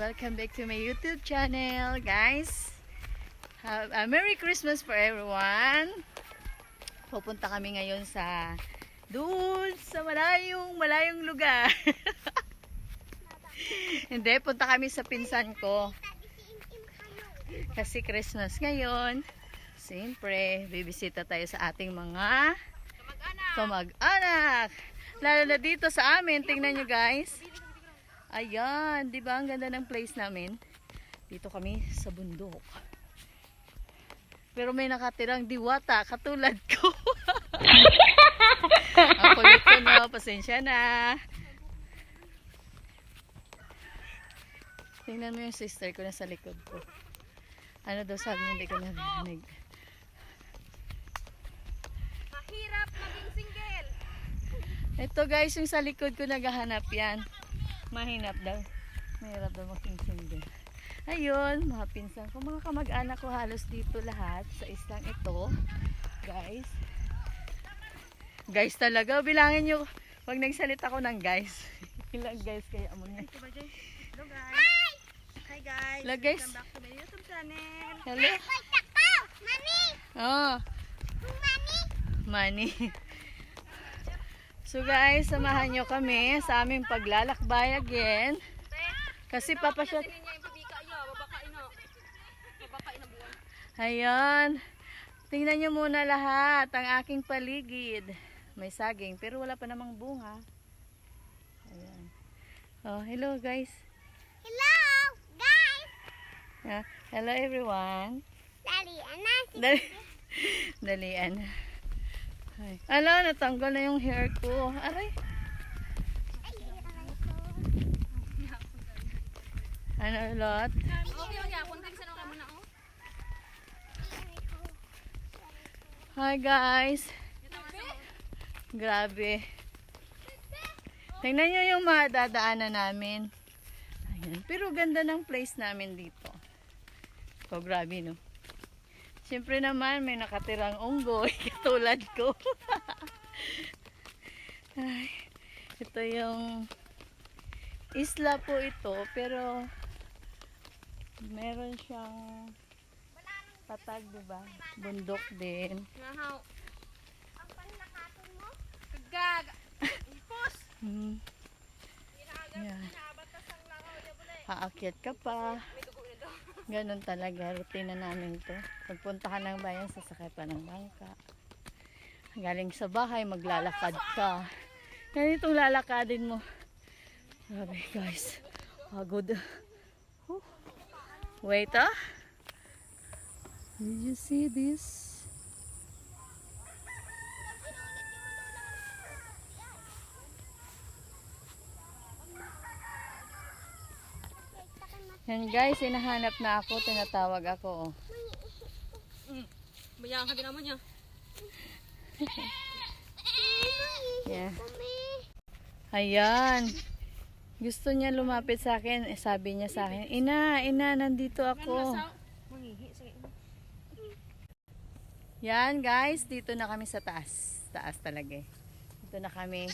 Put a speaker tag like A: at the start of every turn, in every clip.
A: Welcome back to my YouTube channel, guys. Have a Merry Christmas for everyone. Pupunta kami ngayon sa doon sa malayong lugar. Hindi, punta kami sa pinsan ko. Kasi Christmas ngayon. Siyempre, bibisita tayo sa ating mga kamag-anak. Lalo na dito sa amin, tingnan nyo guys. Ayan, di ba ang ganda ng place namin? Dito kami sa bundok. Pero may nakatirang diwata, katulad ko. Ang kulit ko na, pasensya na. Tingnan mo yung sister ko na sa likod ko. Ano daw sabi mo, hindi ko narinig.
B: Mahirap maging single.
A: Ito guys, yung sa likod ko naghahanap yan. Mahirap daw. Mahirap daw maging single. Ayun, mga pinsan ko, mga kamag-anak ko halos dito lahat sa islang ito. Guys. Guys talaga. Bilangin nyo, pag nagsalita ko ng guys. Ilang guys kaya mo niya.
B: Hello guys. Hi guys.
A: Hello guys.
B: Welcome back to my YouTube channel.
A: Hello.
B: Mami.
A: Oh. Money. So guys, samahan nyo kami sa aming paglalakbay again. Kasi papasya. Ayan. Tingnan nyo muna lahat ang aking paligid. May saging pero wala pa namang bunga. Ayan. Oh, hello guys.
B: Hello guys.
A: Hello everyone. Dalian. Ay. Ala, natanggal na yung hair ko. Aray. Ano lot? Hi guys. Grabe. Tingnan nyo yung mga dadaanan namin. Ayan. Pero ganda ng place namin dito. So, grabe no. Siyempre naman, may nakatirang unggoy, katulad ko. Ay, ito yung isla po ito, pero meron siyang patag, diba? Bundok din.
B: Nahaw. Ang panlakaton mo? Kagag. Ipos.
A: Yan. Haakyat ka pa. Ganon talaga, rutina namin to. Pagpuntahan ng bayan, sasakay pa ng bangka. Galing sa bahay, maglalakad ka. Yan itong lalakadin mo. Grabe guys. Pagod. Wait ah. Did you see this? Yan guys, hinahanap na ako, tinatawag ako.
B: Bayaan ka din naman niya.
A: Yeah. Ayan. Gusto niya lumapit sa akin, sabi niya sa akin, Ina, nandito ako. Yan guys, dito na kami sa taas. Taas talaga eh. Dito na kami.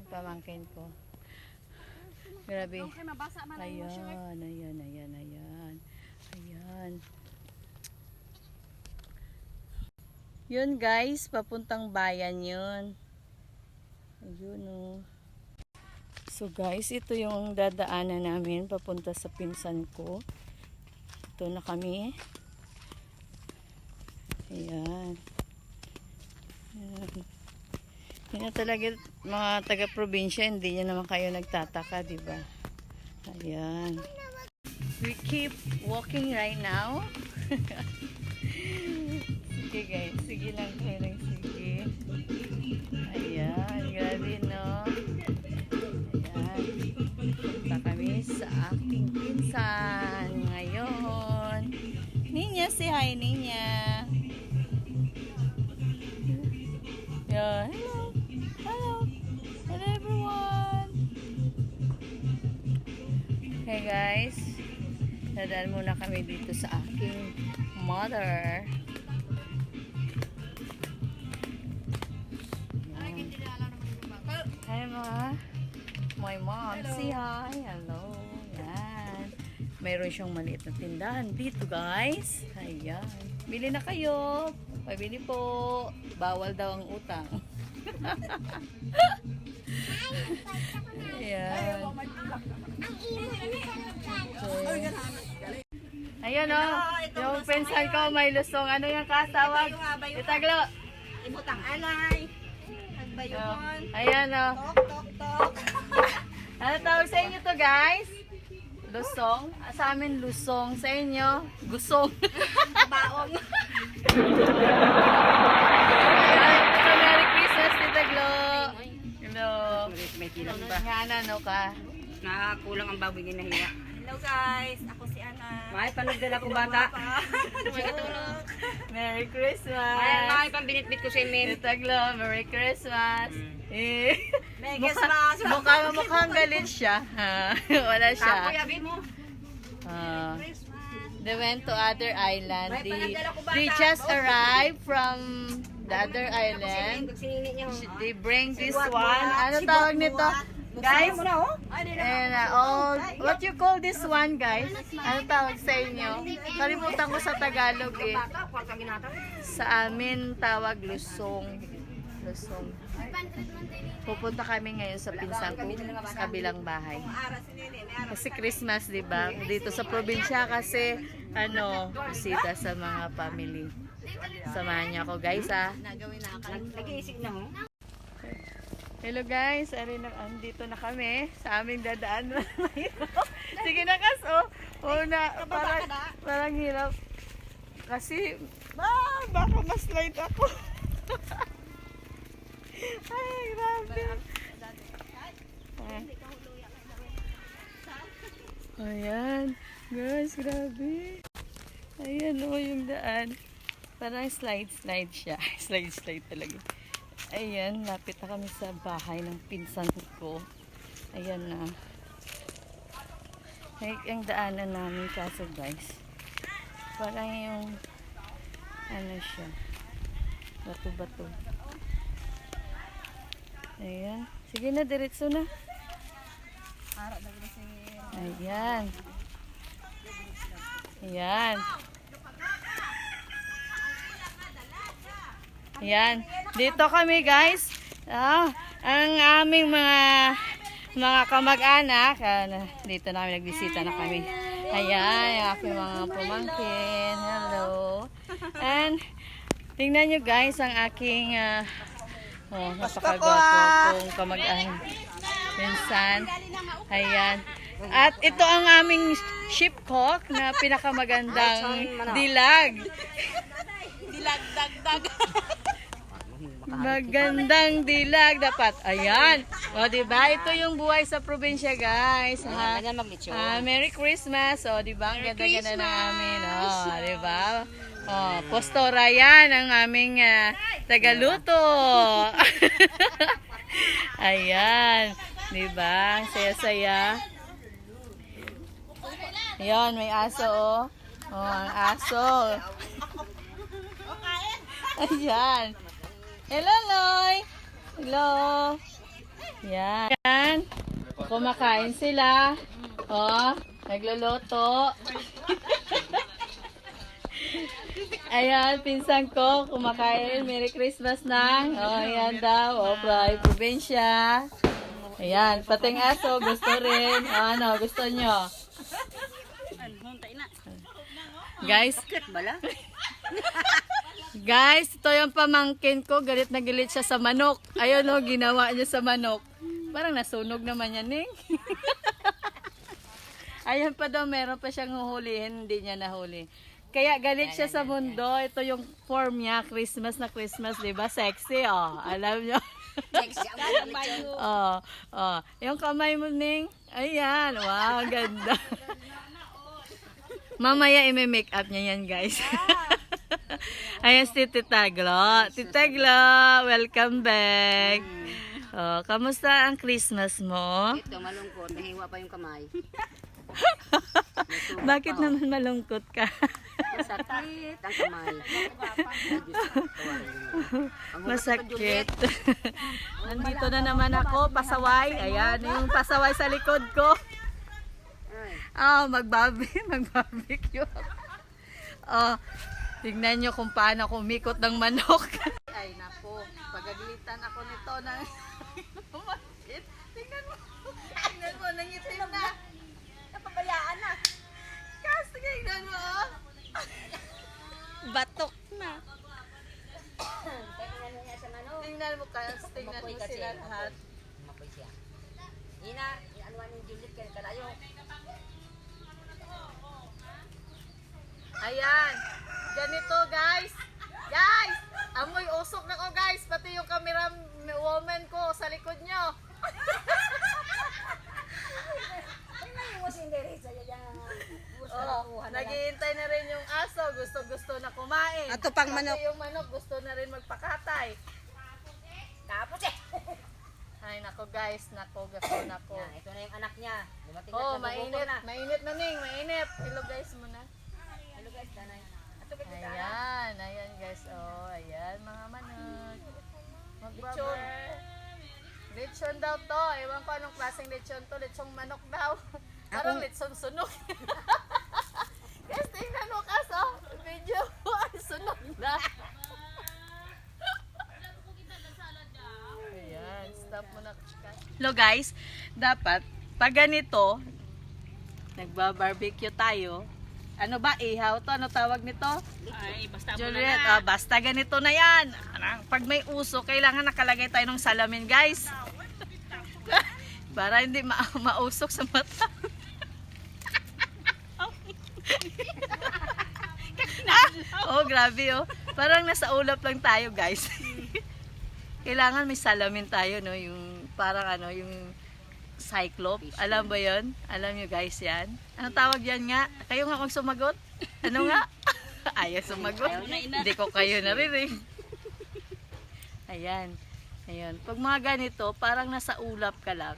A: Ang pamangkin ko. Grabe. Ayan. Yun guys, papuntang bayan yun. Ayun o. So guys, ito yung dadaanan namin papunta sa pinsan ko. Ito na kami. Ayan. Hindi na talaga mga taga-probinsya, hindi nyo naman kayo nagtataka, diba? Ayan. We keep walking right now. Sige guys, sige lang kayo ng sige. Ayan, grabe no. Ayan. Punta kami sa aking pinsan ngayon. Ninya, say hi Ninya. Yeah, hello everyone. Hey guys, dadaan muna kami dito sa aking mother. Hi ma. My mom. Hello. Say hi. Hello. Yan. mayroon siyang maliit na tindahan dito, guys. Ayan. Bili na kayo. Pabili po. Bawal daw ang utang. Ayan. Okay. Ayan o. Yung pensan ko may lusong. Ano yung kasawag? Itaglo.
B: Imutang alay. Nagbayuhan.
A: Ayan o.
B: Tok, tok.
A: Ano tawag sa inyo to, guys? Lusong. Sa amin, lusong. Sa inyo, gusong.
B: Baong.
A: Merry Christmas, Tita Glo. Hello.
C: May kilang ba?
A: Nga na, no ka?
C: Nakakulang ang baboy ginahiya.
B: Hello guys, ako si Ana.
C: May panagdala ko bata.
A: Merry Christmas.
C: May pambinitbit ko sa imin.
A: Tita Glo, Merry Christmas. Eh,
B: Merry Christmas.
A: mukhang galit siya. Wala siya.
C: Kapoy, abi mo.
A: Ah. They went to other island.
C: May panagdala ko bata.
A: They just arrived from the other island.
C: Pag sinini niya.
A: They bring this one. Ano tawag nito? Guys, and what you call this one, guys? Ano tawag sa inyo? Kalimutan ko sa Tagalog eh.
C: Bata, kwarta ginataw.
A: Sa amin tawag lusong. Lusong. Pupunta kami ngayon sa pinsan ko sa kabilang bahay. Kasi Christmas, 'di ba? Dito sa probinsya kasi bisita sa mga family. Samahan niyo ako, guys, ha.
C: Nag-iisig na mo.
A: Hello guys, andito na kami sa aming dadaan. Sige na kas, parang hirap. Kasi, baka ma-slide ako. Ay, grabe. Ayan, guys, grabe. Ayan yung daan. Parang slide siya. Slide talaga. Ayan, lapit na kami sa bahay ng pinsan ko. Ayan na. Ay, ang daanan namin kaso, guys. Parang yung siya. Bato-bato. Ayan. Sige na, diretso na. Ayan. Ayan. Ayan. Dito kami, guys. Ang aming mga kamag-anak. Dito namin nagbisita na kami. Ayan, yung aking mga pamangkin. Hello. And, tingnan nyo, guys, ang aking napakagwapo kong kamag-anak. Minsan. Ayan. At ito ang aming sheep cock na pinakamagandang dilag.
B: Dilag-dag-dag.
A: Magandang dilag dapat. Ayan. O, diba? Ito yung buhay sa probinsya, guys. Ha? Merry Christmas. O, diba? Ang ganda-ganda na namin. O, diba? O, postora yan ang aming tagaluto. Ayan. Diba? Ang saya-saya. Ayan, may aso, o. O, ang aso. Ayan. Hello, Loy. Hello. Yan. Kumakain sila. Oh, nagluluto. Ayan, pinsan ko, kumakain. Merry Christmas na. Oh, ayan daw. Oh, probinsya. Ayan, pating aso, gusto rin. Oh, gusto nyo? Guys, guys, ito yung pamangkin ko. Galit na galit siya sa manok. Ayun ginawa niya sa manok. Parang nasunog naman yan, eh. Ayun pa daw, meron pa siyang huhulihin. Hindi niya nahuli. Kaya galit siya sa mundo. Ito yung form niya. Christmas na Christmas, diba? Sexy, oh. Alam niyo.
B: Sexy ang bayo.
A: Yung kamay mo, Ning. Ayan. Wow, ganda. Mamaya i-make up niya yan, guys. Ayan si Tita Glo. Tita Glo, welcome back. Oh, kamusta ang Christmas mo?
C: Ito, malungkot. Nahiwa pa yung kamay.
A: Bakit naman malungkot ka?
C: Masakit ang kamay.
A: Masakit. Nandito na naman ako, pasaway. Ayan, yung pasaway sa likod ko. Magbarbecue. Tignan nyo kung paano kumikot ng manok. Ay, nako. Pagaglitan ako nito ng machine. Tingnan mo. Tingnan mo, nangitim na.
B: Napabayaan na.
A: Kasi tingnan mo, oh. Batok na. Tingnan mo kasi, tingnan mo sila lahat.
C: Mapoy siya. Ina, ianuan yung Juliet kayo kalayo.
A: Ayan. Ganito, guys. Guys! Amoy usok na ko, guys. Pati yung camera woman ko sa likod nyo. Naghihintay na rin yung aso. Gusto na kumain.
B: Ato pang
A: Pati
B: manok.
A: yung manok gusto na rin magpakatay.
C: Tapos
A: Ay, nako guys. Nako, gusto nako.
C: Yan, ito na yung anak niya. Dumating
A: Oh,
C: na,
A: mainit. Mainit na, Ning. Mainit. Hello, guys, muna.
C: Hello guys, danay. Ato ba kita?
A: Ayan. Ayan, guys. Oh, ayan, mga manok. Lechon. Lechon daw to. Ewan ko anong klaseng lechon to. Lechong manok daw. Parang lechon sunog. Guys, tingnan mo kaso. Video mo ay sunog na. Ayan. Stop mo na. Hello guys. Dapat, pag ganito, nagba-barbecue tayo. Ano ba? Ihaw to? Ano tawag nito?
B: Ay, basta
A: Juliet, basta ganito na yan. Pag may uso, kailangan nakalagay tayo ng salamin, guys. Para hindi mausok sa mata. Oh, grabe oh. Parang nasa ulap lang tayo, guys. Kailangan may salamin tayo, no? Yung parang ano, yung cyclope. Alam ba yon? Alam nyo guys yan? Anong tawag yan nga? Kayo nga kung sumagot? Ano nga? Ayaw sumagot. Hindi ko kayo narinig. Ayan. Ayan. Pag mga ganito, parang nasa ulap ka lang.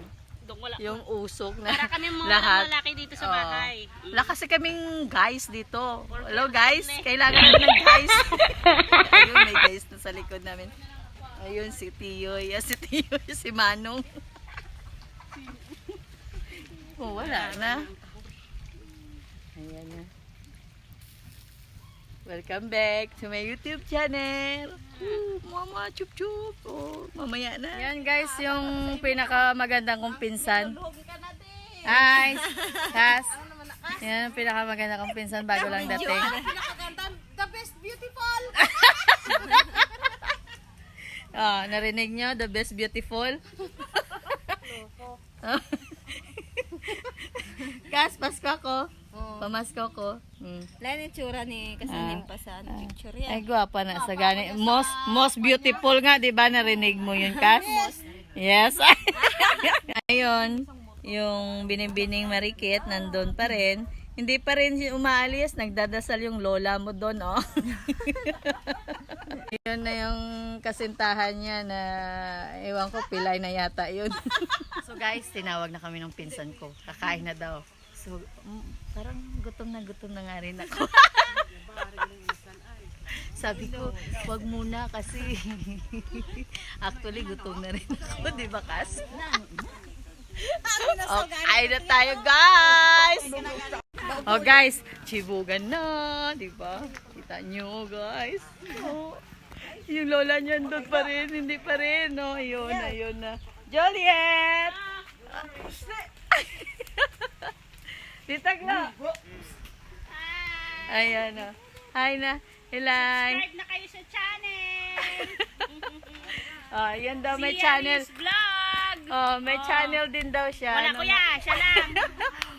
A: Yung usok na
B: Para kami mga
A: lahat.
B: lalaki dito sa bahay.
A: Wala kasi kaming guys dito. Hello guys, kailangan namin ng guys. Ayun, may guys na sa likod namin. Ayun, si Tiyoy. Si Tiyoy, si Manong. Oh, wala na. Ayan na. Welcome back to my YouTube channel. Mama, chup chup. Oh, mamaya na. Yan guys, yung pinakamagandang kong pinsan. Hi, Cass. Yan, pinakamagandang kong pinsan bago lang dating.
B: The best beautiful.
A: Narinig nyo? The best beautiful. Cass, Pasko ko. Pamasko ko.
B: Lain yung tsura ni Kasanim pa sa picture yan.
A: Ay, gwapa na sa gani. Most beautiful nga, di ba? Narinig mo yun, Cass? Yes. Ayun, yung binibining marikit, nandun pa rin. Hindi pa rin umaalis, nagdadasal yung lola mo doon, oh. Yun na yung kasintahan niya na, ewan ko, pilay na yata yun. So guys, tinawag na kami ng pinsan ko. Kakain na daw. So, parang gutom na nga rin ako. Sabi ko, wag muna kasi actually gutom na rin ako, di ba Kas? Okay na tayo guys! Oh guys, chibugan na, di ba? Kita nyo guys. Oh, yung lola niyan doon pa rin, hindi pa rin. No, ayun, ayun na. Juliet! Ditag na. Ayan na. Hi na. Hilay.
B: Subscribe na kayo sa channel.
A: Yan daw may channel.
B: Vlog.
A: Oh, may channel din daw siya.
B: Wala
A: Ano-
B: kuya, siya lang.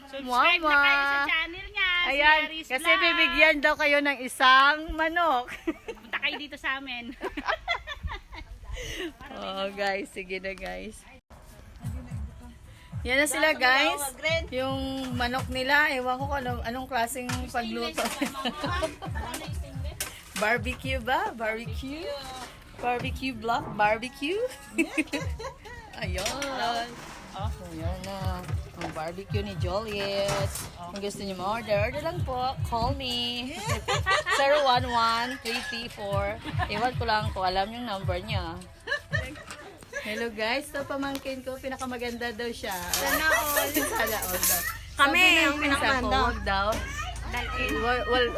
B: Subscribe na kayo sa channel niya.
A: Ayan,
B: si Aris
A: kasi
B: Vlog.
A: bibigyan daw kayo ng isang manok.
B: Punta kayo dito sa amin.
A: Oh, guys, sige na guys. Yan na sila guys. Yung manok nila, ewan ko kung anong klaseng pagluto. Barbecue ba? Barbecue? Barbecue block? Barbecue? Ayun. Ayan na. Ang barbecue ni Juliet. Kung gusto niyo ma-order, order lang po. Call me. 011-334. Ewan ko lang kung alam yung number niya. Hello guys, ito pamangkin ko, pinakamaganda daw siya. Sana all. Sana all daw.
C: Kami
A: Sabi
C: ang
A: ng pinsan ko,
C: pinakamanda.
A: wag daw.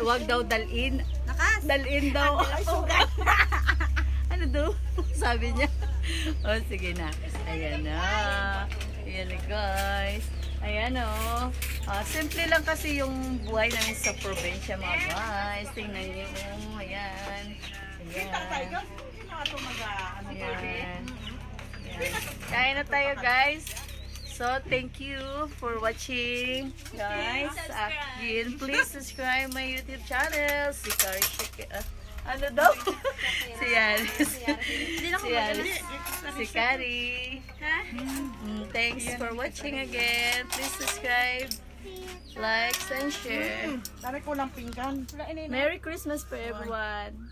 A: Wag daw dalin.
C: Nakas.
A: Dalin daw.
C: Ay, sugat.
A: Ano daw? Sabi niya. Oh, sige na. Ayan na. Ayan na, guys. Ayan o. Simple lang kasi yung buhay namin sa probinsya, mga guys. Tingnan niyo. Ayan. Ayan. Ayan. Ayan. Kain na tayo, guys. So, thank you for watching, guys. Again, please subscribe my YouTube channel. Si Kari ano daw? Si Yaris. Si Yaris. Si Kari. Thanks for watching again. Please subscribe, like, and share.
B: Dari ko lang pinggan.
A: Merry Christmas for everyone.